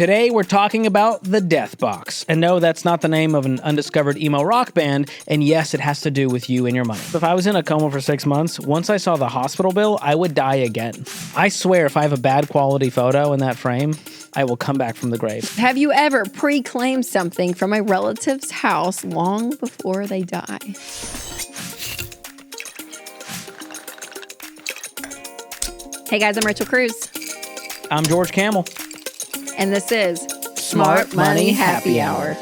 Today we're talking about the Death Box. And no, that's not the name of an undiscovered emo rock band, and yes, it has to do with you and your money. If I was in a coma for 6 months, once I saw the hospital bill, I would die again. I swear if I have a bad quality photo in that frame, I will come back from the grave. Have you ever pre-claimed something from a relative's house long before they die? Hey guys, I'm Rachel Cruz. I'm George Camel. And this is Smart Money Happy Hour.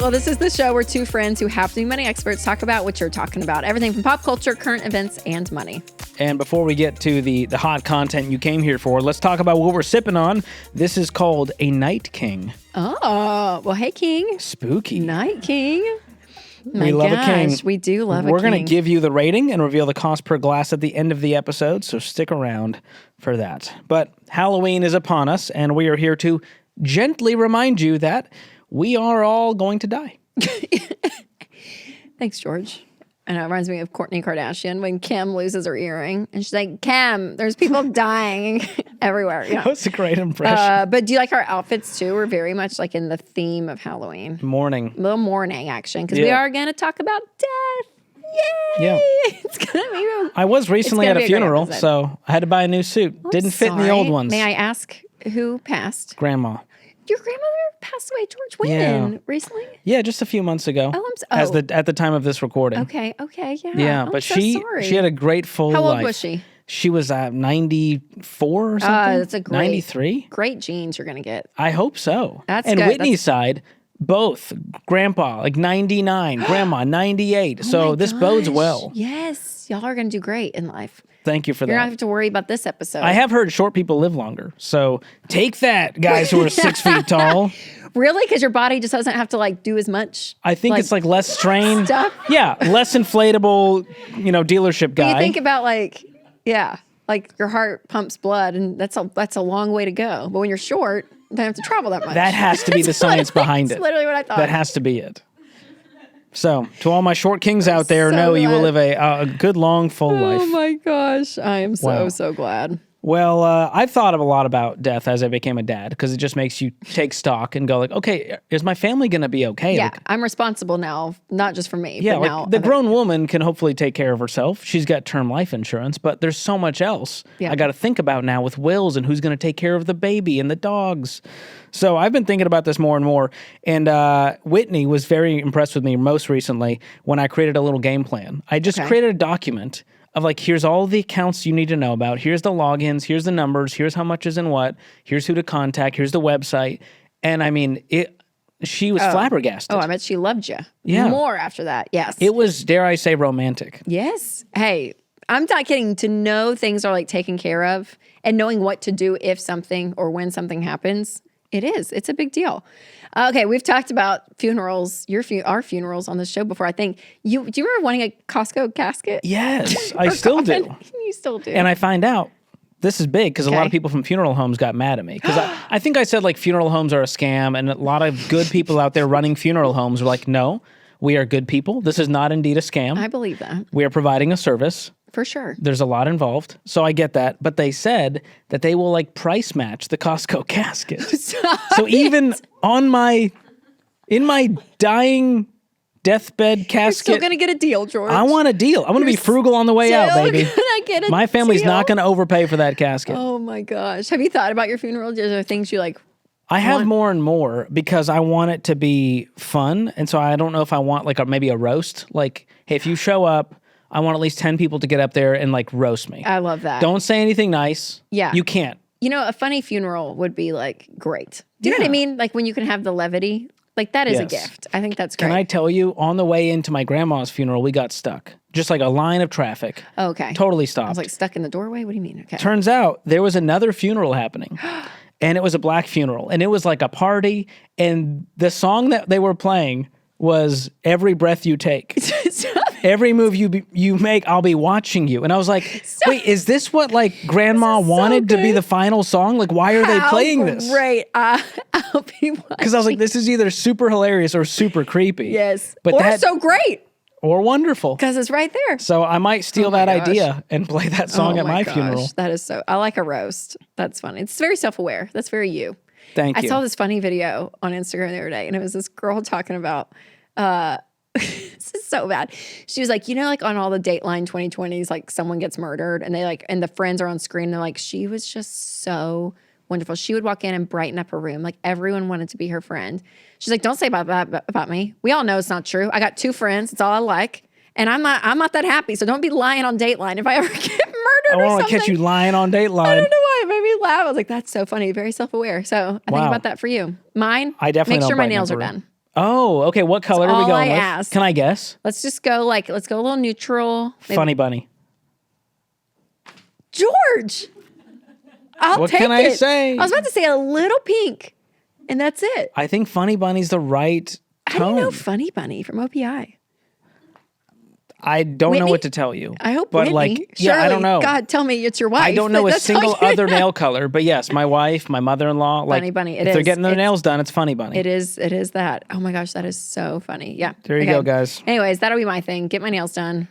Well, this is the show where two friends who happen to be money experts talk about what you're talking about. Everything from pop culture, current events, and money. And before we get to the hot content you came here for, let's talk about what we're sipping on. This is called a Night King. Oh, well, hey, King. Spooky. Night King. We love a king. We do love a king. We're going to give you the rating and reveal the cost per glass at the end of the episode, so stick around for that. But Halloween is upon us, and we are here to gently remind you that we are all going to die. Thanks, George. And it reminds me of Kourtney Kardashian when Kim loses her earring. And she's like, Kim, there's people dying everywhere. You know? That was a great impression. But do you like our outfits too? We're very much like in the theme of Halloween. Mourning. A little mourning action. Because we are going to talk about death. Yay! Yeah. It's going to be I was recently at a funeral, so I had to buy a new suit. Didn't fit in the old ones. May I ask who passed? Grandma. Your grandmother passed away, George. When? Yeah. Recently? Yeah, just a few months ago. Oh, I'm so. At the time of this recording. Okay, yeah. Yeah, but she had a great full life. How old was she? She was 94 or something. That's a great 93. Great genes you're gonna get. I hope so. That's and good. Whitney's side, both grandpa like 99, grandma 98. So this bodes well. Yes, y'all are gonna do great in life. Thank you for that. You're not have to worry about this episode. I have heard short people live longer. So take that, guys who are 6 feet tall. Really? Because your body just doesn't have to like do as much. I think it's like less strain. Stuff? Yeah, less inflatable, dealership guy. You think about like your heart pumps blood, and that's a long way to go. But when you're short, you don't have to travel that much. That has to be the science behind it. That's literally what I thought. That has to be it. So, to all my short kings out there, know you will live a good, long, full life. Oh my gosh. I am so glad. Well, I've thought a lot about death as I became a dad, because it just makes you take stock and go like, okay, is my family going to be okay? Yeah, Like, I'm responsible now, not just for me. yeah, but like now the grown woman can hopefully take care of herself. She's got term life insurance, but there's so much else I got to think about now with wills and who's going to take care of the baby and the dogs. So I've been thinking about this more and more, and Whitney was very impressed with me most recently when I created a little game plan. I just created a document of like, here's all the accounts you need to know about. Here's the logins. Here's the numbers. Here's how much is in what. Here's who to contact. Here's the website. And I mean, she was flabbergasted. Oh, I bet she loved you. Yeah. More after that. Yes. It was, dare I say, romantic. Yes. Hey, I'm not kidding. To know things are like taken care of and knowing what to do if something or when something happens, it's a big deal. Okay, we've talked about funerals, our funerals on the show before. I think do you remember wanting a Costco casket? Yes, I still do. You still do. And I find out this is big because a lot of people from funeral homes got mad at me because I think I said like funeral homes are a scam, and a lot of good people out there running funeral homes are like, no, we are good people. This is not indeed a scam. I believe that. We are providing a service. For sure. There's a lot involved. So I get that. But they said that they will like price match the Costco casket. So even in my dying deathbed casket. You're still going to get a deal, George. I want a deal. I want to be frugal on the way out, baby. Get a my family's deal. not going to overpay for that casket. Oh my gosh. Have you thought about your funeral? Is there things you like? I have more and more because I want it to be fun. And so I don't know if I want like maybe a roast. Like, hey, if you show up, I want at least 10 people to get up there and like roast me. I love that. Don't say anything nice. Yeah. You can't. A funny funeral would be like great. Do you know what I mean? Like when you can have the levity, like that is a gift. I think that's great. Can I tell you, on the way into my grandma's funeral, we got stuck. Just like a line of traffic. Okay. Totally stopped. I was like stuck in the doorway? What do you mean? Okay. Turns out there was another funeral happening. And it was a black funeral. And it was like a party. And the song that they were playing was Every Breath You Take. Every move you make, I'll be watching you. And I was like, wait, is this what like grandma wanted to be the final song? Like, why are they playing this? Right. I'll be watching. Because I was like, this is either super hilarious or super creepy. Yes. But or so great. or wonderful. Because it's right there. So I might steal that idea and play that song at my funeral. That is so, I like a roast. That's funny. It's very self-aware. That's very you. Thank you. I saw this funny video on Instagram the other day, and it was this girl talking about, this is so bad. She was like, like on all the Dateline 2020s, like someone gets murdered and and the friends are on screen. And they're like, she was just so wonderful. She would walk in and brighten up her room. Like everyone wanted to be her friend. She's like, don't say about me. We all know it's not true. I got 2 friends. It's all I like. And I'm not that happy. So don't be lying on Dateline if I ever get murdered or something. I want to catch you lying on Dateline. I don't know why. It made me laugh. I was like, that's so funny. Very self-aware. So I think about that for you. Mine, I definitely make sure don't my nails are done. Oh, okay. What color are we going with? Asked. Can I guess? Let's go a little neutral. Maybe. Funny bunny. George. I'll take it. What can I say? I was about to say a little pink, and that's it. I think Funny Bunny's the right tone. How do you know Funny Bunny from OPI? I don't know what to tell you. I hope but Whitney. Shirley, I don't know. God, tell me it's your wife. I don't know a single other nail color, but yes, my wife, my mother-in-law. Funny Bunny. If they're getting their nails done, it's Funny Bunny. It is that. Oh my gosh, that is so funny. Yeah. There you go, guys. Anyways, that'll be my thing. Get my nails done.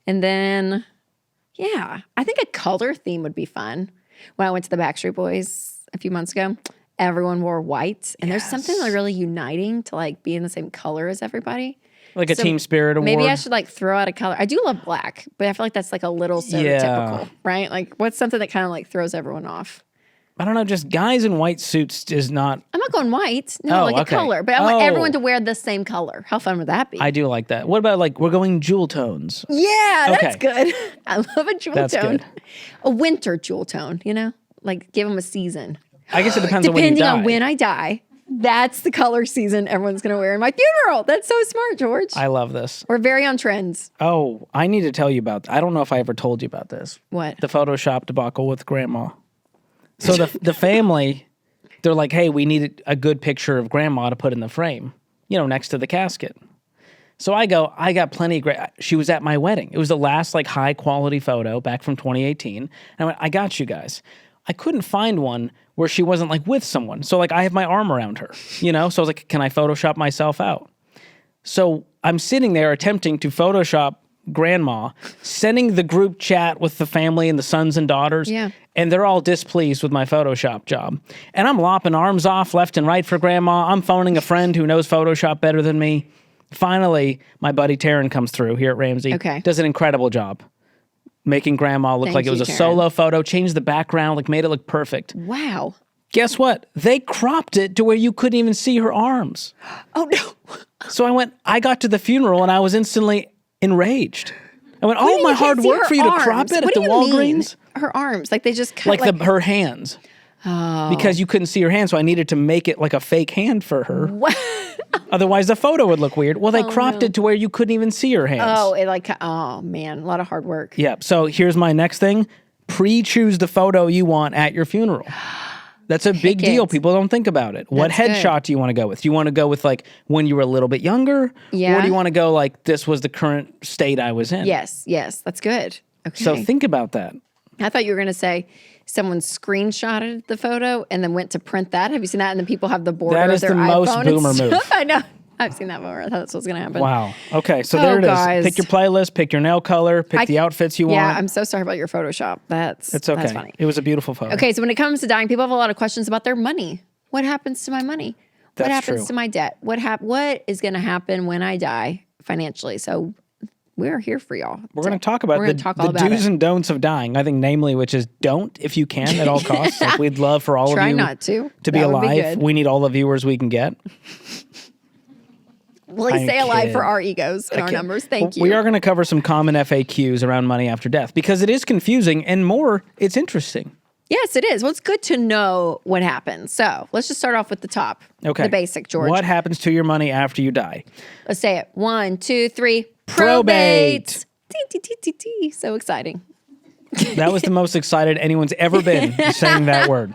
And then, yeah, I think a color theme would be fun. When I went to the Backstreet Boys a few months ago, everyone wore white. And there's something really uniting to be in the same color as everybody. Like a team spirit award. Maybe I should throw out a color. I do love black, but I feel like that's a little stereotypical, right? Like what's something that kind of throws everyone off? I don't know, just guys in white suits is not... I'm not going white. No, a color. But I want everyone to wear the same color. How fun would that be? I do like that. What about we're going jewel tones? Yeah, that's good. I love a jewel tone. Good. A winter jewel tone, give them a season. I guess it depends on when you die. Depending on when I die, that's the color season everyone's going to wear in my funeral. That's so smart, George. I love this. We're very on trends. Oh, I need to tell you about... I don't know if I ever told you about this. What? The Photoshop debacle with Grandma. So the family, they're like, hey, we need a good picture of Grandma to put in the frame, next to the casket. So I got plenty of great... She was at my wedding. It was the last high-quality photo back from 2018. And I went, I got you guys. I couldn't find one where she wasn't with someone. So I have my arm around her, So I was like, can I Photoshop myself out? So I'm sitting there attempting to Photoshop Grandma, sending the group chat with the family and the sons and daughters, and they're all displeased with my Photoshop job. And I'm lopping arms off left and right for Grandma. I'm phoning a friend who knows Photoshop better than me. Finally, my buddy Taryn comes through here at Ramsey. Okay. Does an incredible job making Grandma look like it was a solo photo, changed the background, made it look perfect. Wow. Guess what? They cropped it to where you couldn't even see her arms. Oh, no. So I got to the funeral and I was instantly enraged. I went, all my hard work for you to crop it at the Walgreens? Her arms, they just cut her hands. Oh. Because you couldn't see her hand, so I needed to make it like a fake hand for her. What? Otherwise, the photo would look weird. Well, they cropped it to where you couldn't even see her hands. Oh, oh man, a lot of hard work. Yeah, so here's my next thing. Pre-choose the photo you want at your funeral. That's a big deal. People don't think about it. What headshot do you want to go with? Do you want to go with when you were a little bit younger? Yeah. Or do you want to go this was the current state I was in? Yes, that's good. Okay. So think about that. I thought you were going to say someone screenshotted the photo and then went to print that. Have you seen that? And then people have the border of their iPhone. That is the most boomer move. I know. I've seen that before. I thought that's what's going to happen. Wow. Okay, so there it is. Guys. Pick your playlist, pick your nail color, pick the outfits you want. Yeah, I'm so sorry about your Photoshop. It's okay. That's funny. It was a beautiful photo. Okay, so when it comes to dying, people have a lot of questions about their money. What happens to my money? What happens to my debt? What is going to happen when I die financially? So we're here for y'all. We're going to talk about the do's and don'ts of dying. I think namely, which is don't if you can at all costs. We'd love for all of you Try not to be alive. We need all the viewers we can get. Please stay alive for our egos and our numbers. Thank you. We are going to cover some common FAQs around money after death because it is confusing and it's interesting. Yes, it is. Well, it's good to know what happens. So let's just start off with the top. Okay. The basic, George. What happens to your money after you die? Let's say it. 1, 2, 3. Probate. So exciting. That was the most excited anyone's ever been saying that word.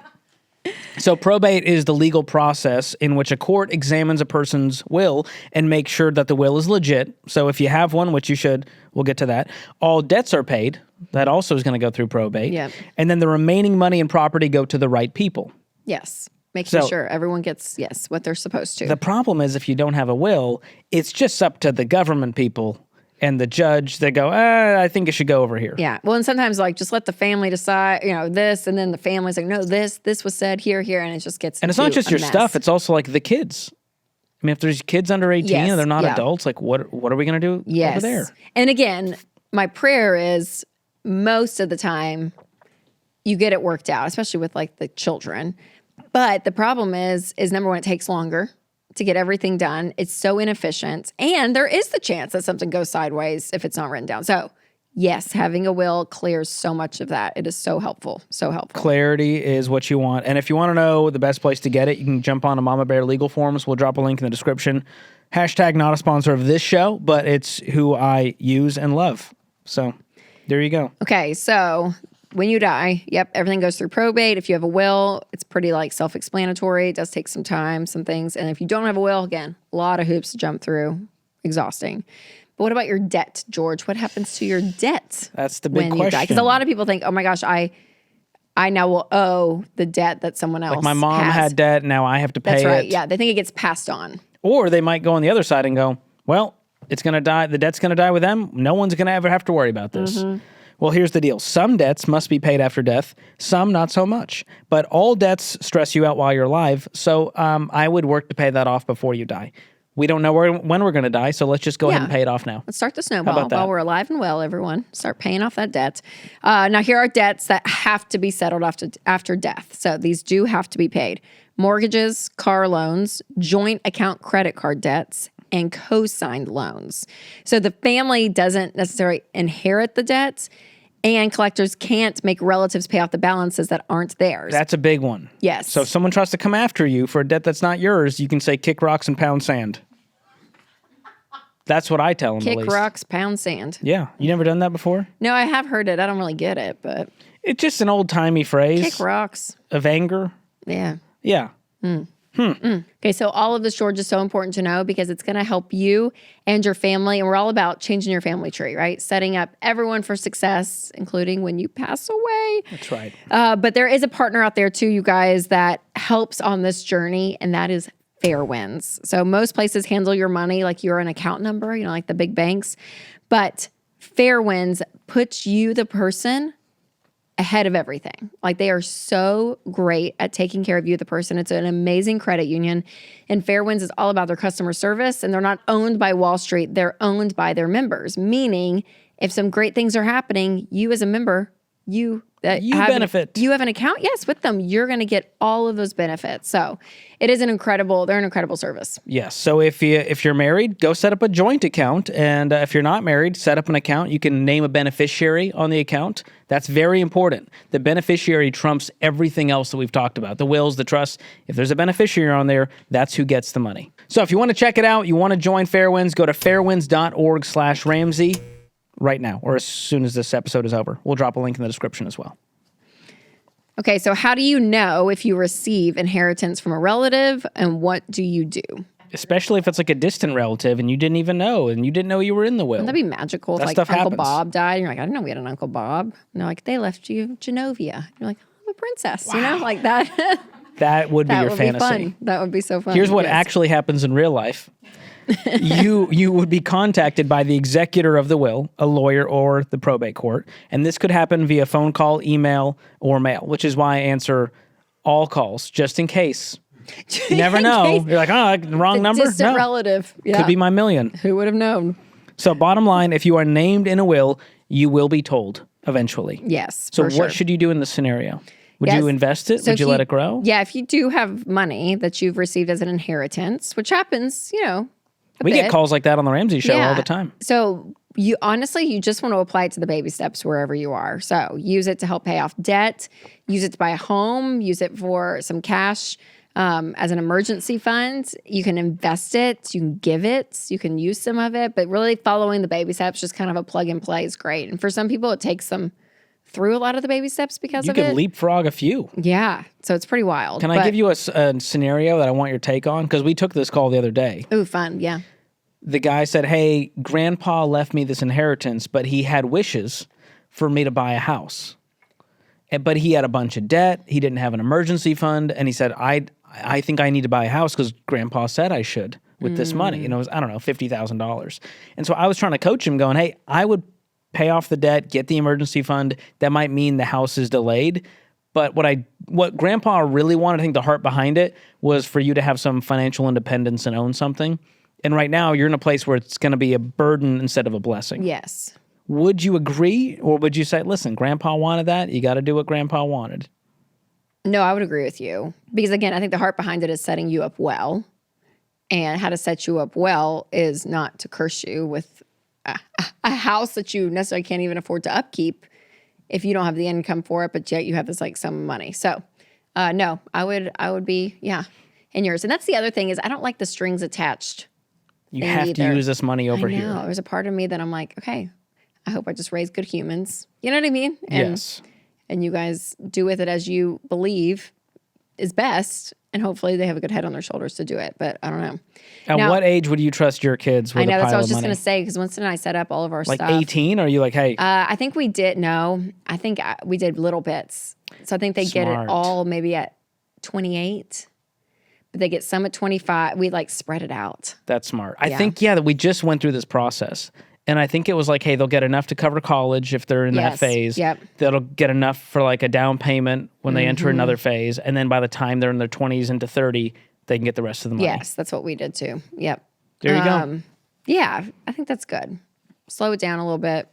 So probate is the legal process in which a court examines a person's will and makes sure that the will is legit. So if you have one, which you should, we'll get to that. All debts are paid. That also is going to go through probate. Yeah. And then the remaining money and property go to the right people. Yes. Making sure everyone gets, what they're supposed to. The problem is if you don't have a will, it's just up to the government people and the judge, they go, I think it should go over here. Yeah. Well, and sometimes like just let the family decide, this, and then the family's like, no, this was said here, and it just gets And it's not just your stuff, it's also like the kids. I mean, if there's kids under 18 and they're not adults, like what are we going to do over there? And again, my prayer is most of the time you get it worked out, especially with like the children. But the problem is number one, it takes longer to get everything done. It's so inefficient. And there is the chance that something goes sideways if it's not written down. So yes, having a will clears so much of that. It is so helpful. So helpful. Clarity is what you want. And if you want to know the best place to get it, you can jump on to Mama Bear Legal Forms. We'll drop a link in the description. Hashtag not a sponsor of this show, but it's who I use and love. So there you go. Okay, so when you die, everything goes through probate. If you have a will, it's pretty like self-explanatory. It does take some time, some things. And if you don't have a will, again, a lot of hoops to jump through. Exhausting. But what about your debt, George? What happens to your debt? That's the big question. Because a lot of people think, oh my gosh, I now will owe the debt that someone else Like my mom has. had debt, now I have to pay That's right. it. Yeah, they think it gets passed on. Or they might go on the other side and go, well, it's going to die. The debt's going to die with them. No one's going to ever have to worry about this. Mm-hmm. Well, here's the deal. Some debts must be paid after death. Some not so much. But all debts stress you out while you're alive. So I would work to pay that off before you die. We don't know when we're going to die, so let's just go ahead and pay it off now. Let's start the snowball while we're alive and well, everyone. Start paying off that debt. Now, here are debts that have to be settled after death. So these do have to be paid. Mortgages, car loans, joint account credit card debts, and co-signed loans. So the family doesn't necessarily inherit the debts, and collectors can't make relatives pay off the balances that aren't theirs. That's a big one. Yes. So if someone tries to come after you for a debt that's not yours, you can say kick rocks and pound sand. That's what I tell them, at least. Kick rocks, pound sand. Yeah. You never done that before? No, I have heard it. I don't really get it, but... It's just an old-timey phrase. Kick rocks. Of anger. Yeah. Yeah. Okay, so all of this, George, is so important to know because it's going to help you and your family. And we're all about changing your family tree, right? Setting up everyone for success, including when you pass away. That's right. But there is a partner out there too, you guys, that helps on this journey, and that is Fairwinds. So most places handle your money like you're an account number, like the big banks. But Fairwinds puts you, the person, ahead of everything. Like they are so great at taking care of you, the person. It's an amazing credit union. And Fairwinds is all about their customer service, and they're not owned by Wall Street. They're owned by their members, meaning if some great things are happening, you as a member, you benefit. You have an account, yes, with them. You're going to get all of those benefits. So it is they're an incredible service. Yes. So if you're married, go set up a joint account. And if you're not married, set up an account. You can name a beneficiary on the account. That's very important. The beneficiary trumps everything else that we've talked about. The wills, the trusts. If there's a beneficiary on there, that's who gets the money. So if you want to check it out, you want to join Fairwinds, go to fairwinds.org/Ramsey. Right now, or as soon as this episode is over. We'll drop a link in the description as well. Okay, so how do you know if you receive inheritance from a relative, and what do you do? Especially if it's like a distant relative and you didn't even know, and you didn't know you were in the will. Wouldn't that be magical? That If stuff Uncle happens. Bob died, and you're like, I didn't know we had an Uncle Bob. And they're like, they left you Genovia. You're like, I'm a princess, like that. That would be that your would fantasy. Be fun. That would be so fun. Here's what actually happens in real life. You would be contacted by the executor of the will, a lawyer, or the probate court, and this could happen via phone call, email, or mail, which is why I answer all calls, just in case. You never know. You're like, wrong number? Distant relative. Yeah. Could be my million. Who would have known? So bottom line, if you are named in a will, you will be told eventually. Yes, So for what sure. should you do in this scenario? Would Yes. you invest it? So Would you let it grow? Yeah, if you do have money that you've received as an inheritance, which happens, We bit. get calls like that on the Ramsey show all the time. So you just want to apply it to the baby steps wherever you are. So use it to help pay off debt, use it to buy a home, use it for some cash as an emergency fund. You can invest it, you can give it, you can use some of it, but really following the baby steps, just kind of a plug and play is great. And for some people, it takes them through a lot of the baby steps because You of could it. leapfrog a few. Yeah, so it's pretty wild. Can I give you a scenario that I want your take on? Because we took this call the other day. Ooh, fun, yeah. The guy said, hey, grandpa left me this inheritance, but he had wishes for me to buy a house. But he had a bunch of debt. He didn't have an emergency fund. And he said, I think I need to buy a house because grandpa said I should. with this money. And it was, I don't know, $50,000. And so I was trying to coach him going, hey, I would pay off the debt, get the emergency fund. That might mean the house is delayed. But what Grandpa really wanted, I think the heart behind it, was for you to have some financial independence and own something. And right now you're in a place where it's going to be a burden instead of a blessing. Yes. Would you agree, or would you say, listen, Grandpa wanted that, you got to do what Grandpa wanted? No, I would agree with you. Because again, I think the heart behind it is setting you up well. And how to set you up well is not to curse you with a house that you necessarily can't even afford to upkeep if you don't have the income for it, but yet you have this like sum of money. So no, I would be, in yours. And that's the other thing is I don't like the strings attached. You have to use this money over here. I know. There's a part of me that I'm like, okay, I hope I just raise good humans. You know what I mean? Yes. And you guys do with it as you believe is best. And hopefully they have a good head on their shoulders to do it. But I don't know. At what age would you trust your kids with a pile of money? I know, that's what I was just going to say, because Winston and I set up all of our stuff. Like 18? Or are you like, hey? I think we did, I think we did little bits. So I think they get it all maybe at 28. But they get some at 25. We like spread it out. That's smart. I think, that we just went through this process. And I think it was like, hey, they'll get enough to cover college if they're in that phase. Yep. They'll get enough for like a down payment when they enter another phase. And then by the time they're in their 20s into 30, they can get the rest of the money. Yes, that's what we did too. Yep. There you go. Yeah, I think that's good. Slow it down a little bit.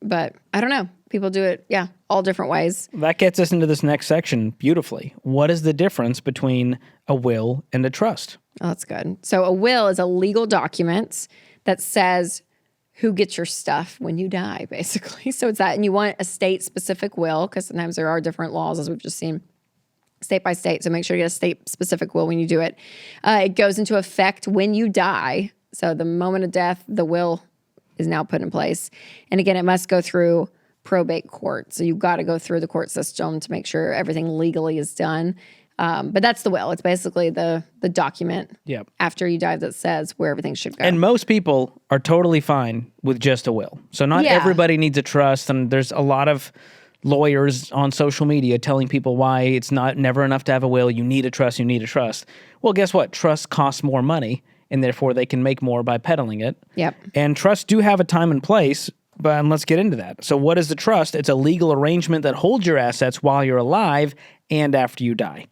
But I don't know. People do it, all different ways. That gets us into this next section beautifully. What is the difference between a will and a trust? Oh, that's good. So a will is a legal document that says who gets your stuff when you die, basically. So it's that, and you want a state-specific will, because sometimes there are different laws, as we've just seen, state by state. So make sure you get a state-specific will when you do it. It goes into effect when you die. So the moment of death, the will is now put in place. And again, it must go through probate court. So you've got to go through the court system to make sure everything legally is done. But that's the will. It's basically the document after you die that says where everything should go. And most people are totally fine with just a will. So not everybody needs a trust. And there's a lot of lawyers on social media telling people why it's never enough to have a will. You need a trust. You need a trust. Well, guess what? Trust costs more money, and therefore they can make more by peddling it. Yep. And trusts do have a time and place. But let's get into that. So what is the trust? It's a legal arrangement that holds your assets while you're alive and after you die.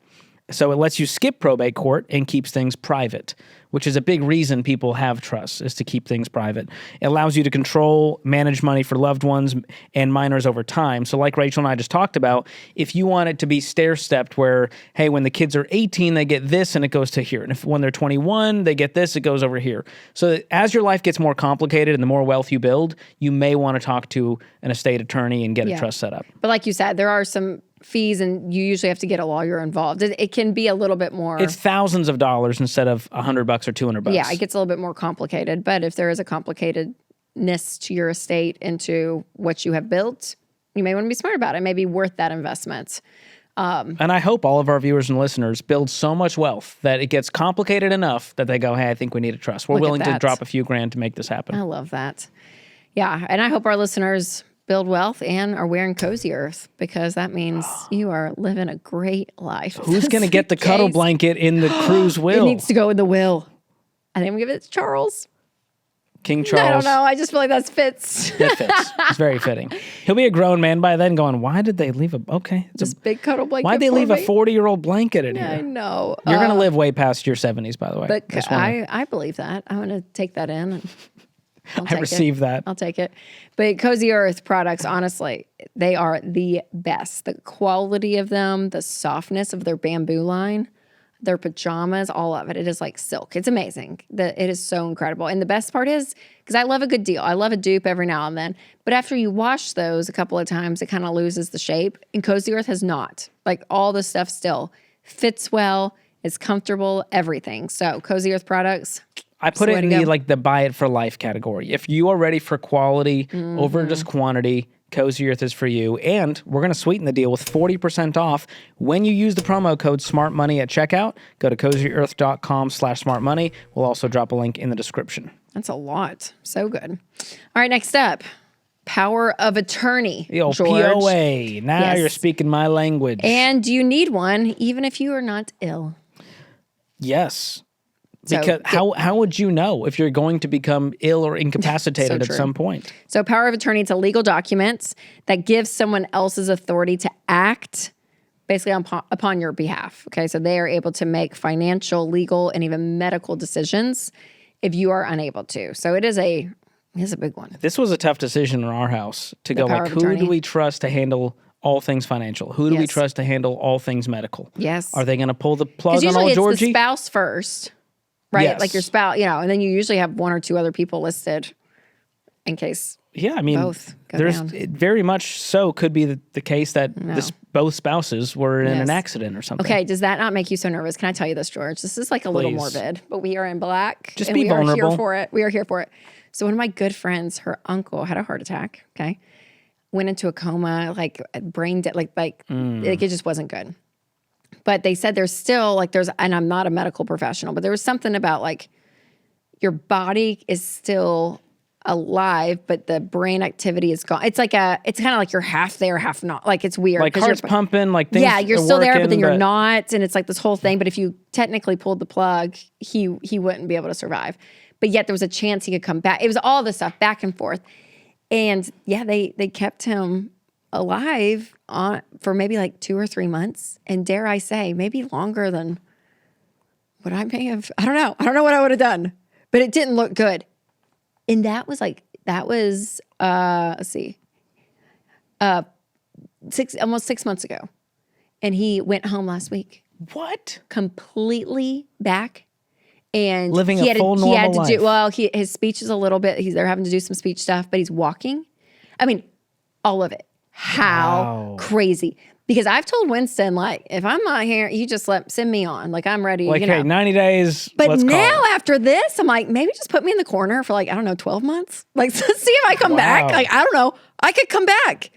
So it lets you skip probate court and keeps things private, which is a big reason people have trusts, is to keep things private. It allows you to control, manage money for loved ones and minors over time. So like Rachel and I just talked about, if you want it to be stair-stepped where, hey, when the kids are 18, they get this and it goes to here. And if when they're 21, they get this, it goes over here. So as your life gets more complicated and the more wealth you build, you may want to talk to an estate attorney and get a trust set up. But like you said, there are some fees, and you usually have to get a lawyer involved. It can be a little bit more. It's thousands of dollars instead of $100 or $200. Yeah, it gets a little bit more complicated. But if there is a complicatedness to your estate into what you have built, you may want to be smart about it. It may be worth that investment. And I hope all of our viewers and listeners build so much wealth that it gets complicated enough that they go, hey, I think we need a trust. We're willing to drop a few grand to make this happen. I love that. Yeah, and I hope our listeners build wealth and are wearing Cozy Earth, because that means you are living a great life. Who's going to get the cuddle blanket in the cruise will? It needs to go in the will. I think I'm going to give it to Charles. King Charles. I don't know. I just feel like that fits. It fits. It's very fitting. He'll be a grown man by then going, why did they leave this big cuddle blanket? Why'd they leave a 40-year-old blanket in here? I know. You're going to live way past your 70s, by the way. But I believe that. I'm going to take that in. And I receive that. I'll take it. But Cozy Earth products, honestly, they are the best. The quality of them, the softness of their bamboo line, their pajamas, all of it. It is like silk. It's amazing. It is so incredible. And the best part is, because I love a good deal. I love a dupe every now and then. But after you wash those a couple of times, it kind of loses the shape. And Cozy Earth has not. Like all the stuff still fits well. It's comfortable, everything. So Cozy Earth products. I put it in the buy it for life category. If you are ready for quality over just quantity, Cozy Earth is for you. And we're going to sweeten the deal with 40% off when you use the promo code SmartMoney at checkout. Go to cozyearth.com/smartmoney. We'll also drop a link in the description. That's a lot. So good. All right, next up. Power of attorney, George. POA. Now you're speaking my language. And you need one even if you are not ill. Yes. So Because how would you know if you're going to become ill or incapacitated at some point? So power of attorney, it's a legal document that gives someone else's authority to act basically upon your behalf. Okay, so they are able to make financial, legal, and even medical decisions if you are unable to. So it is a big one. This was a tough decision in our house to go power like, of who attorney. do we trust to handle all things financial? Who do we Yes. trust to handle all things medical? Yes. Are they going to pull the plug Because on usually old it's the Georgie? spouse first, right? Yes. Like your spouse, and then you usually have one or two other people listed in case. Yeah, I mean, both go there's down. it very much so could be the case that both spouses were in an Yes. accident or something. Okay, does that not make you so nervous? Can I tell you this, George? This is like a little Please. morbid, but we are in black. Just and be we are vulnerable. here for it. We are here for it. So one of my good friends, her uncle had a heart attack. Okay, went into a coma, like brain dead, like it just wasn't good. But they said there's still and I'm not a medical professional, but there was something about like your body is still alive, but the brain activity is gone. It's kind of like you're half there, half not. Like it's weird. Like 'cause heart's you're- pumping, like things yeah, you're are still there, but working, then you're not, and it's like this whole thing. But if you technically pulled the plug, he wouldn't be able to survive. But yet there was a chance he could come back. It was all this stuff back and forth, and yeah, they kept him alive for maybe like 2 or 3 months, and dare I say, maybe longer than what I may have. I don't know. I don't know what I would have done, but it didn't look good. And that was let's see, almost 6 months ago, and he went home last week, What? completely back, and Living he a had full he had normal to do life. his speech is a little bit. They're having to do some speech stuff, but he's walking. I mean, all of it. How Wow. crazy! Because I've told Winston, like, if I'm not here, you just send me on. Like I'm ready. Like, hey, 90 days. But let's now call it. after this, I'm like, maybe just put me in the corner for like, I don't know, 12 months. Like, see if I come back. Wow. Like, I don't know. I could come back.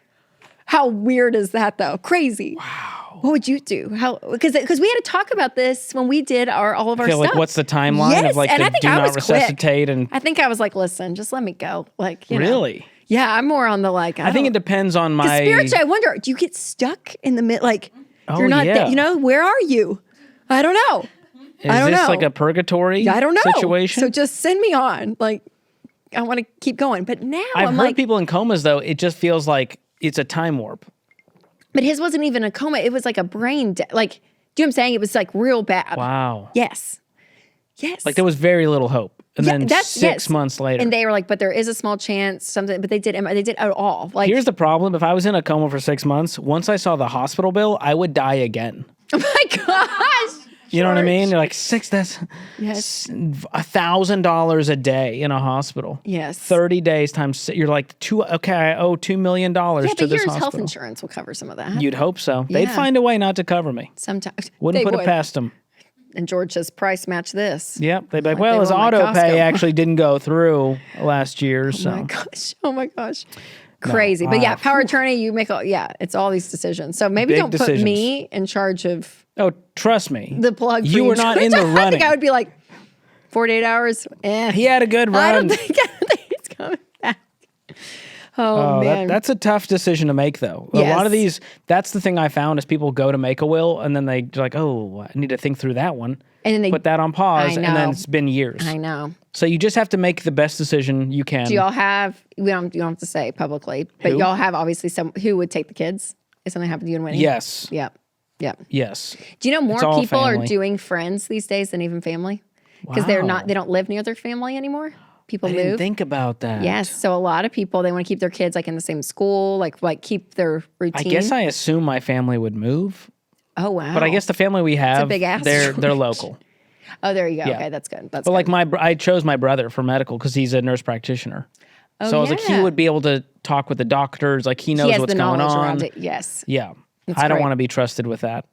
How weird is that though? Crazy. Wow. What would you do? Because we had to talk about this when we did all of our I feel stuff. like what's the timeline Yes, of like and the I think do I not was resuscitate quick. and I think I was like, listen, just let me go. Like, you know. really? Yeah, I'm more on the like. I think it depends on my spiritually. I wonder, do you get stuck in the mid? Like, Oh, you're not. yeah. Where are you? I don't know. Is I don't this know. like a purgatory I don't know. situation? So just send me on. Like, I want to keep going. But now I've I'm heard like, people in comas though, it just feels like it's a time warp. but his wasn't even a coma. It was like a brain like, do you know what I'm saying? It was like real bad. Wow. Yes. Yes. Like there was very little hope. And then that's- 6 yes. months later. And they were like, but there is a small chance something, but they did it all. Like, Here's the problem. If I was in a coma for 6 months, once I saw the hospital bill, I would die again. oh my gosh. You know what I mean? George. You're like that's Yes. $1,000 a day in a hospital. Yes. 30 days times you're like I owe $2 million Yeah, to but this yours hospital. health insurance will cover some of that. You'd hope so. They'd Yeah. find a way not to cover me. Sometimes. Wouldn't they put would. it past them. And George says, price match this. Yep. They'd be like, Like well, they his were on my auto pay Costco. actually didn't go through last year. So Oh my gosh. Oh my gosh. Crazy. But yeah, power attorney, you make it's all these decisions. So maybe Big don't decisions. put me in charge of oh, trust me. the plug. for You were not in the I think running. I would be like 48 hours. He had a good run. I don't think it's coming back. Oh, Oh, man. that's a tough decision to make, though. A lot Yes. of these, that's the thing I found is people go to make a will and then they're like, oh, I need to think through that one. And then they Put that on pause, I and then know. it's been years. I know. So you just have to make the best decision you can. Do y'all have, you don't have to say publicly, but Who? y'all have obviously some who would take the kids if something happened to you and Winnie? Yes. Yep. Yep. Yes. Do you know It's more all people are family. doing friends these days than even family? Because Wow. they don't live near their family anymore. People I move. didn't think about that. Yes. So a lot of people, they want to keep their kids like in the same school, like keep their routine. I guess I assume my family would move, Oh, wow. but I guess the family we have, big ask, they're George. local. Oh, there you go. Yeah. Okay, that's good. That's But good. like I chose my brother for medical because he's a nurse practitioner. Oh, So I was like, he yeah. would be able to talk with the doctors. Like he knows he has what's the going knowledge on. around it. Yes. Yeah. I don't great. want to be trusted with that.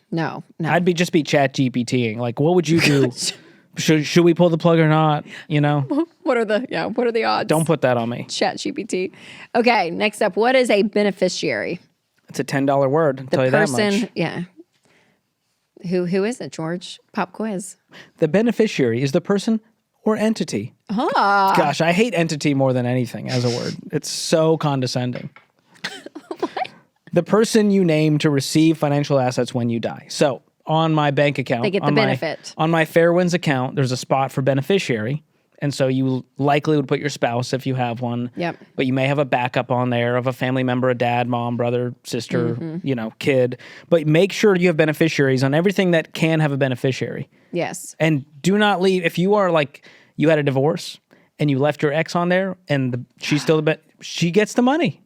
No. I'd just be chat GPTing. Like, what would you do? Should we pull the plug or not? You know? What are the odds? Don't put that on me. Chat GPT. Okay, next up, what is a beneficiary? It's a $10 word. I'll tell you that much. Yeah. Who is it, George? Pop quiz. The beneficiary is the person or entity. Ah. Gosh, I hate entity more than anything as a word. It's so condescending. The person you name to receive financial assets when you die. So on my bank account. They get the benefit. On my Fairwinds account, there's a spot for beneficiary. And so you likely would put your spouse if you have one. Yep. But you may have a backup on there of a family member, a dad, mom, brother, sister, kid. But make sure you have beneficiaries on everything that can have a beneficiary. Yes. And do not leave. If you are like, you had a divorce and you left your ex on there and she's still she gets the money.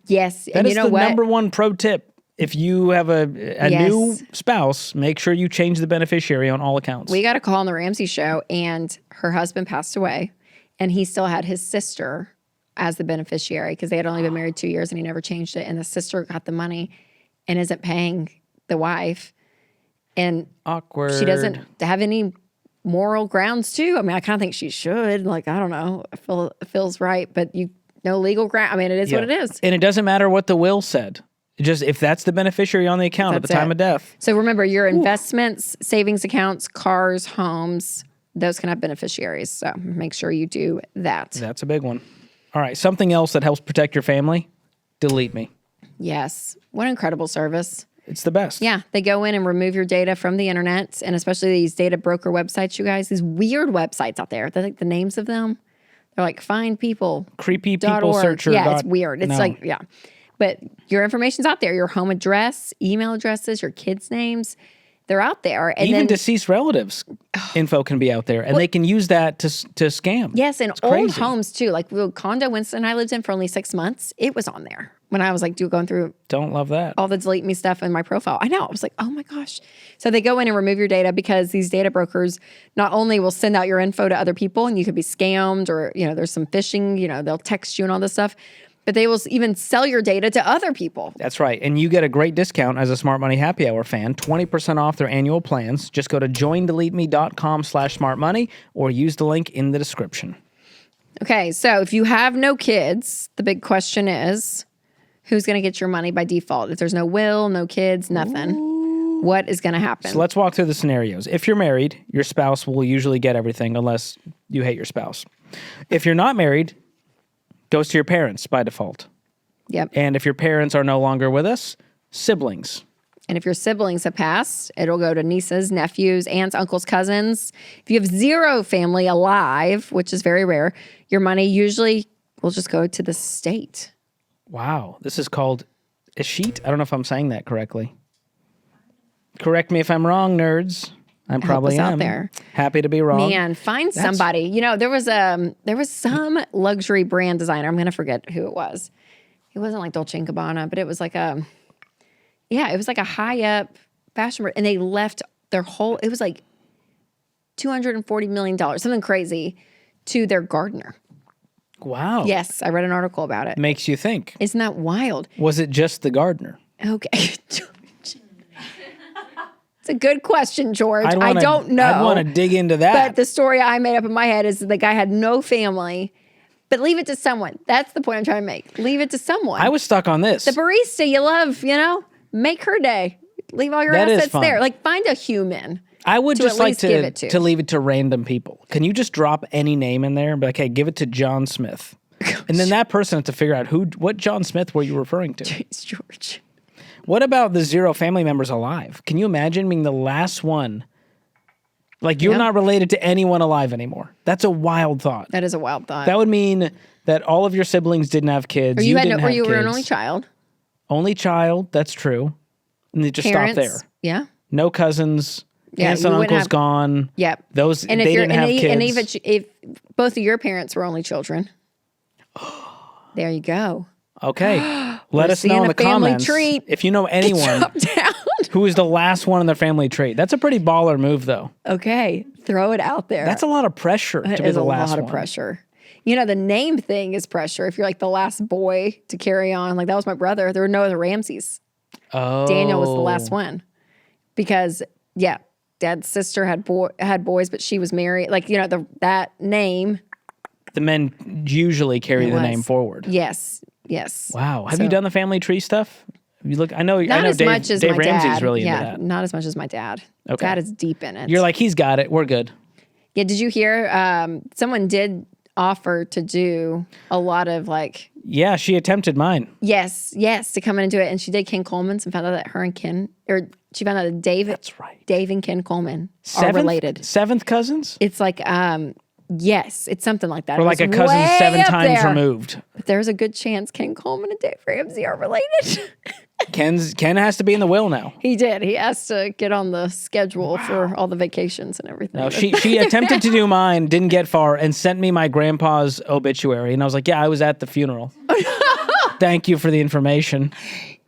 Yes. That and is you know the what? number one pro tip. If you have a new spouse, make sure you change the beneficiary on all accounts. We got a call on the Ramsey show, and her husband passed away, and he still had his sister as the beneficiary because they had only been married 2 years, and he never changed it. And the sister got the money and isn't paying the wife. And awkward. She doesn't have any moral grounds to. I mean, I kind of think she should. Like, I don't know. It feels right, but no legal ground. I mean, it is what it is. And it doesn't matter what the will said. Just if that's the beneficiary on the account at the time of death. So remember, your investments, savings accounts, cars, homes, those can have beneficiaries. So make sure you do that. That's a big one. All right. Something else that helps protect your family, Delete Me. Yes. What an incredible service. It's the best. Yeah. They go in and remove your data from the internet, and especially these data broker websites, you guys, these weird websites out there. They're like the names of them. They're like find people. Creepy people searcher. Yeah, it's weird. It's But your information's out there, your home address, email addresses, your kids' names, they're out there. And even then, deceased relatives info can be out there, and they can use that to scam. Yes, and old homes too. Like the condo Winston and I lived in for only 6 months, it was on there. When I was like going through Don't love that. all the delete me stuff in my profile. I know. I was like, oh my gosh. So they go in and remove your data because these data brokers not only will send out your info to other people and you could be scammed or, there's some phishing, they'll text you and all this stuff. But they will even sell your data to other people. That's right. And you get a great discount as a Smart Money Happy Hour fan, 20% off their annual plans. Just go to joindeleteme.com/smartmoney or use the link in the description. Okay, so if you have no kids, the big question is, who's going to get your money by default? If there's no will, no kids, nothing, what is going to happen? So let's walk through the scenarios. If you're married, your spouse will usually get everything unless you hate your spouse. If you're not married, goes to your parents by default. Yep. And if your parents are no longer with us, siblings. And if your siblings have passed, it'll go to nieces, nephews, aunts, uncles, cousins. If you have zero family alive, which is very rare, your money usually will just go to the state. Wow. This is called a sheet. I don't know if I'm saying that correctly. Correct me if I'm wrong, nerds. I probably am. Out there. Happy to be wrong. Man, find somebody. There was some luxury brand designer. I'm going to forget who it was. It wasn't like Dolce & Gabbana, but it was like it was like a high up fashion brand. And they left their whole, it was like $240 million, something crazy, to their gardener. Wow. Yes, I read an article about it. Makes you think. Isn't that wild? Was it just the gardener? Okay. It's a good question, George. I don't know. I want to dig into that. But the story I made up in my head is the guy had no family, but leave it to someone. That's the point I'm trying to make. Leave it to someone. I was stuck on this. The barista you love, make her day. Leave all your assets there. Like, find a human. I would just like to leave it to random people. Can you just drop any name in there and be like, hey, give it to John Smith? And then that person has to figure out what John Smith were you referring to? Jeez, George. What about the zero family members alive? Can you imagine being the last one? Like, you're not related to anyone alive anymore. That's a wild thought. That is a wild thought. That would mean that all of your siblings didn't have kids. Or you were an only child. Only child, that's true. And they just stop there. Yeah. No cousins. Aunts and uncles gone. Yep. They didn't have kids. And even if both of your parents were only children. There you go. Okay. Let us know in the comments if you know anyone who is the last one in their family tree. That's a pretty baller move, though. Okay. Throw it out there. That's a lot of pressure to be the last one. That is a lot of pressure. The name thing is pressure. If you're like the last boy to carry on, like that was my brother. There were no other Ramseys. Oh. Daniel was the last one. Because, Dad's sister had boys, but she was married. Like, that name. The men usually carry the name forward. Yes. Wow. Have you done the family tree stuff? You look. I know Dave Ramsey's really into that. Not as much as my dad. Okay. Dad is deep in it. You're like, he's got it. We're good. Yeah. Did you hear? Someone did offered to do a lot of like. Yeah, she attempted mine. Yes, to come in and do it. And she did Ken Coleman's and found out that her and Ken, or she found out that Dave. That's right. Dave and Ken Coleman are related. Seventh cousins? It's like, yes, it's something like that. Or like a cousin 7 times there. removed. But there's a good chance Ken Coleman and Dave Ramsey are related. Ken has to be in the will now. He did. He has to get on the schedule for all the vacations and everything. No, she attempted to do mine, didn't get far, and sent me my grandpa's obituary. And I was like, yeah, I was at the funeral. Thank you for the information.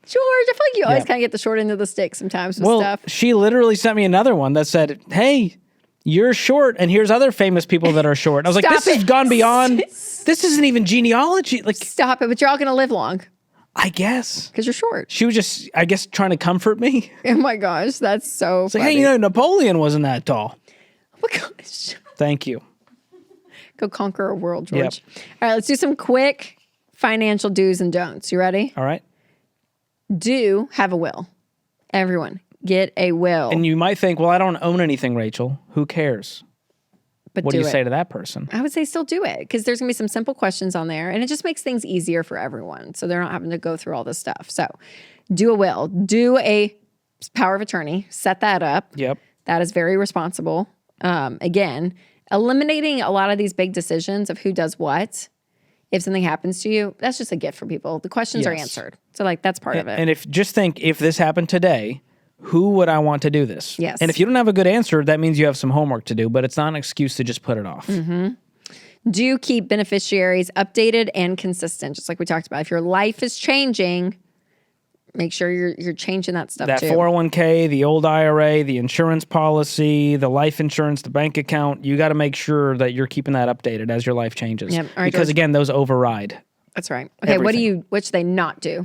George, I feel like you always kind of get the short end of the stick sometimes with stuff. She literally sent me another one that said, hey, you're short, and here's other famous people that are short. And I was like, this has gone beyond, this isn't even genealogy. Like, stop it, but you're all going to live long. I guess. Because you're short. She was just, I guess, trying to comfort me. Oh my gosh, that's so funny. Like, hey, Napoleon wasn't that tall. Oh my gosh. Thank you. Go conquer a world, George. Yep. All right, let's do some quick financial do's and don'ts. You ready? All right. Do have a will. Everyone, get a will. And you might think, well, I don't own anything, Rachel. Who cares? But what do you say to that person? I would say still do it because there's going to be some simple questions on there and it just makes things easier for everyone. So they're not having to go through all this stuff. So do a will, do a power of attorney, set that up. Yep. That is very responsible. Again, eliminating a lot of these big decisions of who does what. If something happens to you, that's just a gift for people. The questions are answered. So like that's part of it. And if this happened today, who would I want to do this? Yes. And if you don't have a good answer, that means you have some homework to do, but it's not an excuse to just put it off. Mm-hmm. Do keep beneficiaries updated and consistent, just like we talked about. If your life is changing, make sure you're changing that stuff that too. That 401k, the old IRA, the insurance policy, the life insurance, the bank account, you got to make sure that you're keeping that updated as your life changes. Yep. All right, because George. Again, those override. That's right. Okay, everything. what should they not do?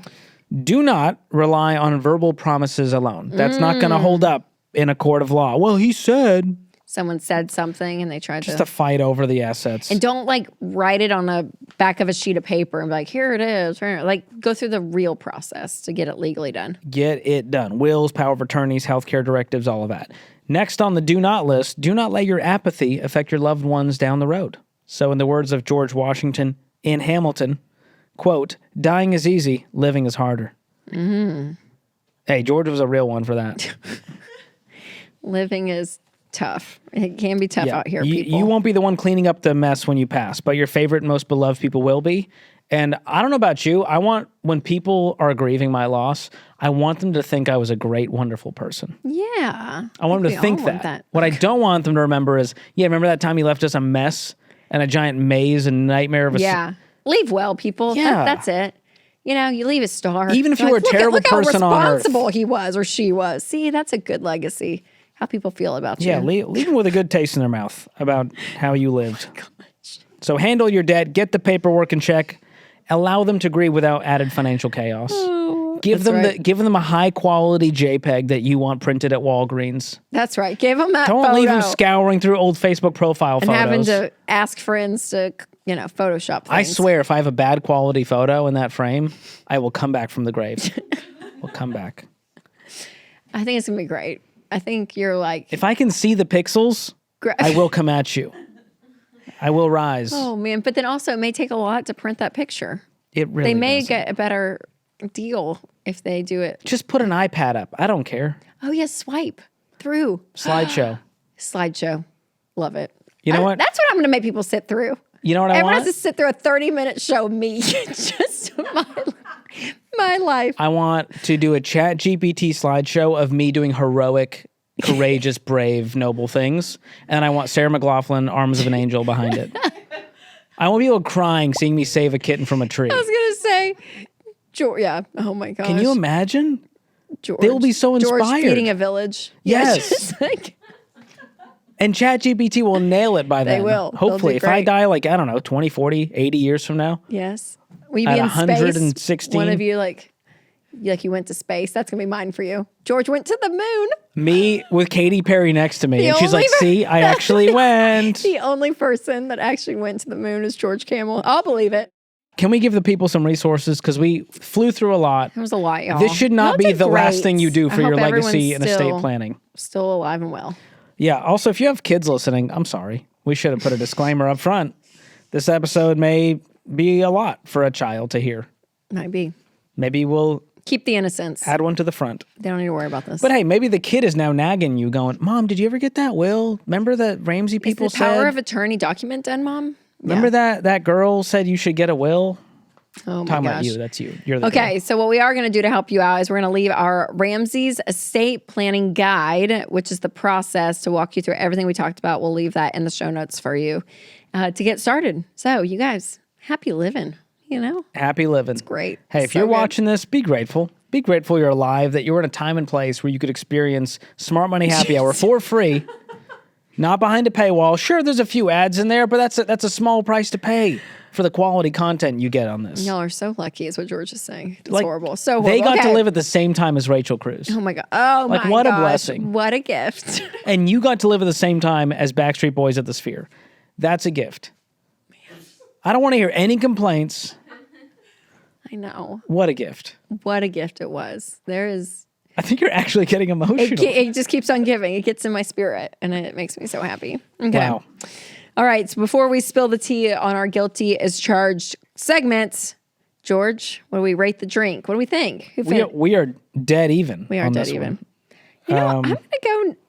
Do not rely on verbal promises alone. That's not going to hold up in a court of law. Well, he said. Someone said something and they tried just to fight over the assets. And don't like write it on a back of a sheet of paper and be like, here it is. Like go through the real process to get it legally done. Get it done. Wills, power of attorneys, healthcare directives, all of that. Next on the do not list, do not let your apathy affect your loved ones down the road. So in the words of George Washington in Hamilton, quote, dying is easy, living is harder. Mm-hmm. Hey, George was a real one for that. Living is tough. It can be tough out here, people. You won't be the one cleaning up the mess when you pass, but your favorite and most beloved people will be. And I don't know about you, I want, when people are grieving my loss, I want them to think I was a great, wonderful person. Yeah. I want them to think that. What I don't want them to remember is, remember that time you left us a mess and a giant maze and nightmare of a... Yeah. Leave well, people. Yeah. That's it. You leave a star. Even if you were a terrible person on earth. Look how responsible he was or she was. See, that's a good legacy. How people feel about you. Yeah, leave them with a good taste in their mouth about how you lived. So handle your debt, get the paperwork in check, allow them to grieve without added financial chaos. Give them a high quality JPEG that you want printed at Walgreens. That's right. Give them that. Don't leave them scouring through old Facebook profile photos and having to ask friends to Photoshop things. I swear, if I have a bad quality photo in that frame, I will come back from the grave. We'll come back. I think it's gonna be great. I think you're like... If I can see the pixels, I will come at you. I will rise. Oh, man. But then also, it may take a lot to print that picture. It really They may doesn't. get a better deal if they do it. Just put an iPad up. I don't care. Oh, yeah. Swipe through. Slideshow. Slideshow. Love it. You know what? That's what I'm going to make people sit through. You know what I want? Everyone has to sit through a 30-minute show of me. Just my life. I want to do a ChatGPT slideshow of me doing heroic, courageous, brave, noble things. And I want Sarah McLachlan, Arms of an Angel, behind it. I want people crying seeing me save a kitten from a tree. I was going to say, George, yeah. Oh, my gosh. Can you imagine? George. They will be so inspired. George feeding a village. Yes. And ChatGPT will nail it by then. They will. Hopefully. If I die 20, 40, 80 years from now. Yes. Will you be at in 116? Space? One of you you went to space. That's going to be mine for you. George went to the moon. Me with Katy Perry next to me. And she's like, see, I actually went. The only person that actually went to the moon is George Camel. I'll believe it. Can we give the people some resources? Because we flew through a lot. It was a lot, y'all. This should not be the last thing you do for your legacy and estate planning. Still alive and well. Yeah. Also, if you have kids listening, I'm sorry. We should have put a disclaimer up front. This episode may be a lot for a child to hear. Might be. Maybe we'll keep the innocence. Add one to the front. They don't need to worry about this. But hey, maybe the kid is now nagging you going, Mom, did you ever get that will? Remember that Ramsey people said? Is the power of attorney document done, Mom? Remember that girl said you should get a will? Oh my Talking gosh. about you. That's you. You're the Okay, girl. so what we are going to do to help you out is we're going to leave our Ramsey's estate planning guide, which is the process to walk you through everything we talked about. We'll leave that in the show notes for you to get started. So you guys, happy living, Happy living. It's great. Hey, if you're watching this, be grateful. Be grateful you're alive, that you're in a time and place where you could experience Smart Money Happy Hour for free, not behind a paywall. Sure, there's a few ads in there, but that's a small price to pay for the quality content you get on this. Y'all are so lucky is what George is saying. It's horrible. So horrible. They got to live at the same time as Rachel Cruz. Oh my God. Oh my what gosh. a blessing. What a gift. And you got to live at the same time as Backstreet Boys at the Sphere. That's a gift. I don't want to hear any complaints. I know. What a gift. What a gift it was. I think you're actually getting emotional. It just keeps on giving. It gets in my spirit, and it makes me so happy. Okay. Wow. All right. So before we spill the tea on our guilty as charged segments, George, what do we rate the drink? What do we think? We are dead even. We are on dead this even. one. I'm going to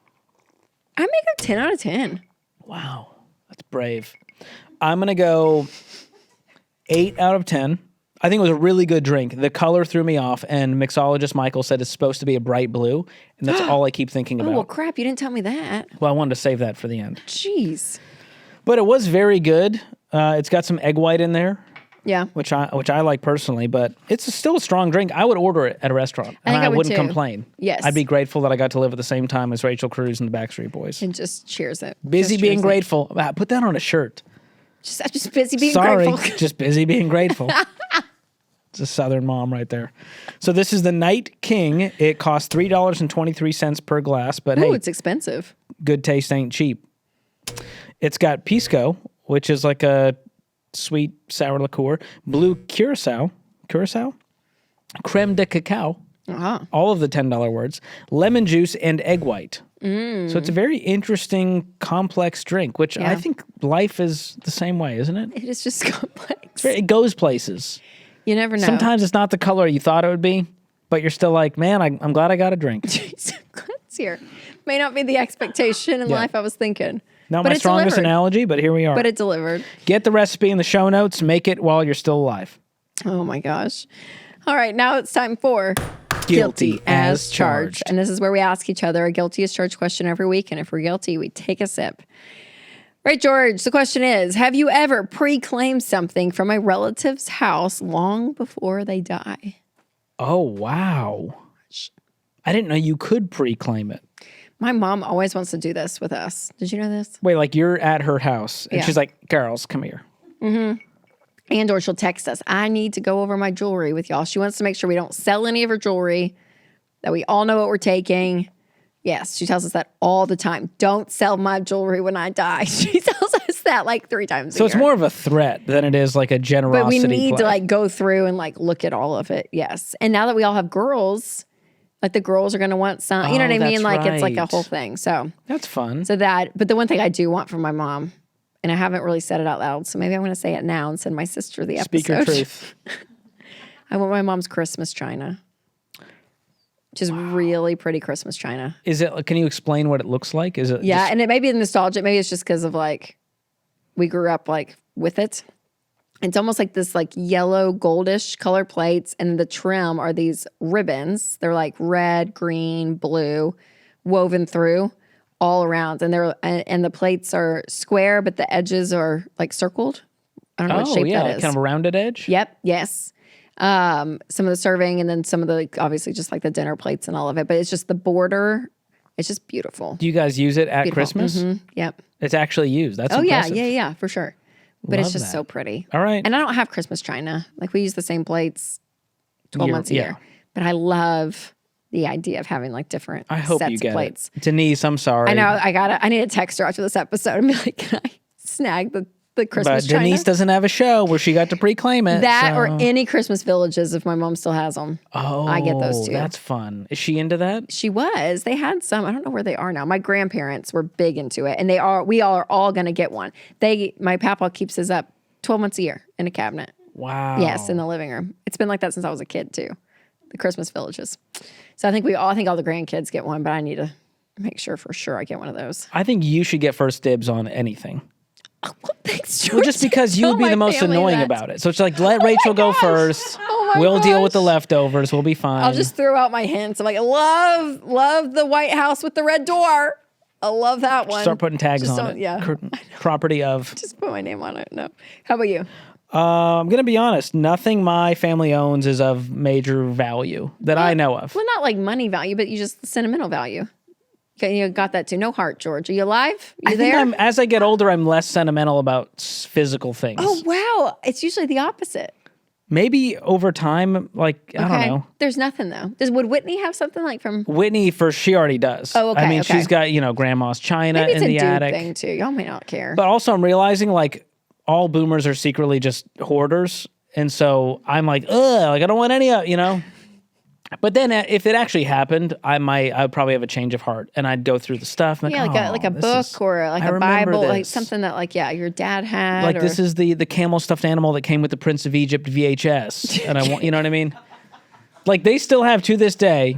go 10 out of 10. Wow. That's brave. I'm going to go 8 out of 10. I think it was a really good drink. The color threw me off, and mixologist Michael said it's supposed to be a bright blue, and that's all I keep thinking about. Oh, well, crap. You didn't tell me that. Well, I wanted to save that for the end. Jeez. But it was very good. It's got some egg white in there. Yeah. Which I like personally, but it's still a strong drink. I would order it at a restaurant, and I wouldn't complain. Yes. I'd be grateful that I got to live at the same time as Rachel Cruz and the Backstreet Boys. And just cheers it. Busy being grateful. Put that on a shirt. Just busy being Sorry, grateful. just busy being grateful. It's a Southern mom right there. So this is the Night King. It costs $3.23 per glass, but hey, it's expensive. good taste ain't cheap. It's got pisco, which is like a sweet sour liqueur, blue curacao, crème de cacao, all of the $10 words, lemon juice, and egg white. So it's a very interesting, complex drink, which I think life is the same way, isn't it? It is just complex. It goes places. You never know. Sometimes it's not the color you thought it would be, but you're still like, man, I'm glad I got a drink. It's here. May not be the expectation in life I was thinking. Not my strongest analogy, but here we are. But it delivered. Get the recipe in the show notes. Make it while you're still alive. Oh my gosh. All right, now it's time for Guilty as Charged. And this is where we ask each other a guilty as charged question every week. And if we're guilty, we take a sip. Right, George, the question is, have you ever pre-claimed something from a relative's house long before they die? Oh, wow. I didn't know you could pre-claim it. My mom always wants to do this with us. Did you know this? Wait, like you're at her house and she's like, girls, come here. Mm-hmm. And or she'll text us, I need to go over my jewelry with y'all. She wants to make sure we don't sell any of her jewelry, that we all know what we're taking. Yes, she tells us that all the time. Don't sell my jewelry when I die. She tells us that like 3 times a year. So it's more of a threat than it is like a generosity But we need play. to like go through and like look at all of it. Yes. And now that we all have girls, like the girls are going to want some, you know what I mean? Like it's like a whole thing. So that's fun. So but the one thing I do want from my mom, and I haven't really said it out loud, so maybe I'm going to say it now and send my sister the episode. Speak your truth. I want my mom's Christmas china. Which is really pretty Christmas china. Is it? Can you explain what it looks like? Is it? Yeah, and it may be nostalgic. Maybe it's just because of like we grew up like with it. It's almost like this like yellow goldish color plates, and the trim are these ribbons. They're like red, green, blue, woven through all around, and the plates are square, but the edges are like circled. I don't know what shape that is. Kind of a rounded edge. Yep. Yes. Some of the serving, and then some of the obviously just like the dinner plates and all of it. But it's just the border. It's just beautiful. Do you guys use it at Christmas? Mm-hmm. Yep. It's actually used. That's impressive. Yeah, for sure. But Love it's just that. so pretty. All right. And I don't have Christmas china. Like we use the same plates 12 months a year. But I love the idea of having like different sets of plates. Denise, I'm sorry. I know. I need to text her after this episode and be like, can I snag the Christmas china? But Denise doesn't have a show where she got to pre-claim it. Or any Christmas villages if my mom still has them. Oh, I get those too. That's fun. Is she into that? She was. They had some. I don't know where they are now. My grandparents were big into it, and we are all going to get one. My papa keeps his up 12 months a year in a cabinet. Wow. Yes, in the living room. It's been like that since I was a kid too. The Christmas villages. So I think all the grandkids get one, but I need to make sure for sure I get one of those. I think you should get first dibs on anything. Oh, thanks, George. Well, just because you would be the most annoying about it. So it's like, let Rachel go first. We'll deal with the leftovers. We'll be fine. I'll just throw out my hints. I'm like, love the White House with the red door. I love that one. Start putting tags on it. Yeah. Property of. Just put my name on it. No. How about you? I'm going to be honest. Nothing my family owns is of major value that I know of. Well, not like money value, but you just sentimental value. Okay, you got that too. No heart, George. Are you alive? You there? Think as I get older, I'm less sentimental about physical things. Oh, wow. It's usually the opposite. Maybe over time, like, I don't know. There's nothing, though. Would Whitney have something like from... Whitney, she already does. Oh, okay, I mean, she's got, grandma's china in the attic. Maybe it's a dude thing, too. Y'all may not care. But also, I'm realizing, like, all boomers are secretly just hoarders. And so I'm like, ugh, like, I don't want any of, But then if it actually happened, I'd probably have a change of heart and I'd go through the stuff. Like, like a book or like a Bible, like something that your dad had. Like this is the camel stuffed animal that came with the Prince of Egypt VHS. And I want, you know what I mean? Like they still have to this day.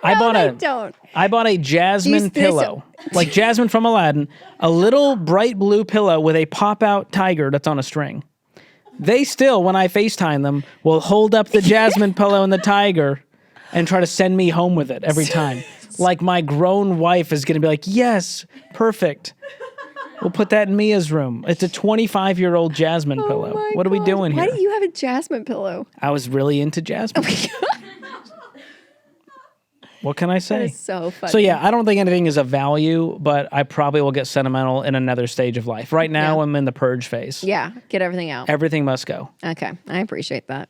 I bought a jasmine pillow, like Jasmine from Aladdin, a little bright blue pillow with a pop-out tiger that's on a string. They still, when I FaceTime them, will hold up the jasmine pillow and the tiger and try to send me home with it every time. Like my grown wife is going to be like, yes, perfect. We'll put that in Mia's room. It's a 25-year-old jasmine pillow. What are we doing here? Why do you have a jasmine pillow? I was really into jasmine. Oh my God. What can I say? That is so funny. So yeah, I don't think anything is of value, but I probably will get sentimental in another stage of life. Right now, I'm in the purge phase. Yeah, get everything out. Everything must go. Okay, I appreciate that.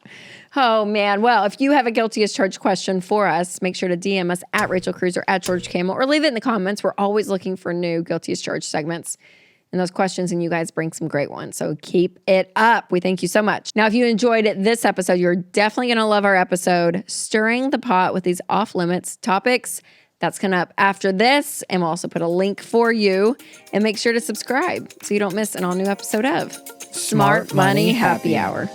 Oh, man. Well, if you have a guilty as charged question for us, make sure to DM us at Rachel Cruz or at George Camel or leave it in the comments. We're always looking for new guilty as charged segments and those questions, and you guys bring some great ones. So keep it up. We thank you so much. Now, if you enjoyed this episode, you're definitely going to love our episode, Stirring the Pot with these off-limits topics. That's coming up after this, and we'll also put a link for you. And make sure to subscribe so you don't miss an all-new episode of Smart Money Happy Hour.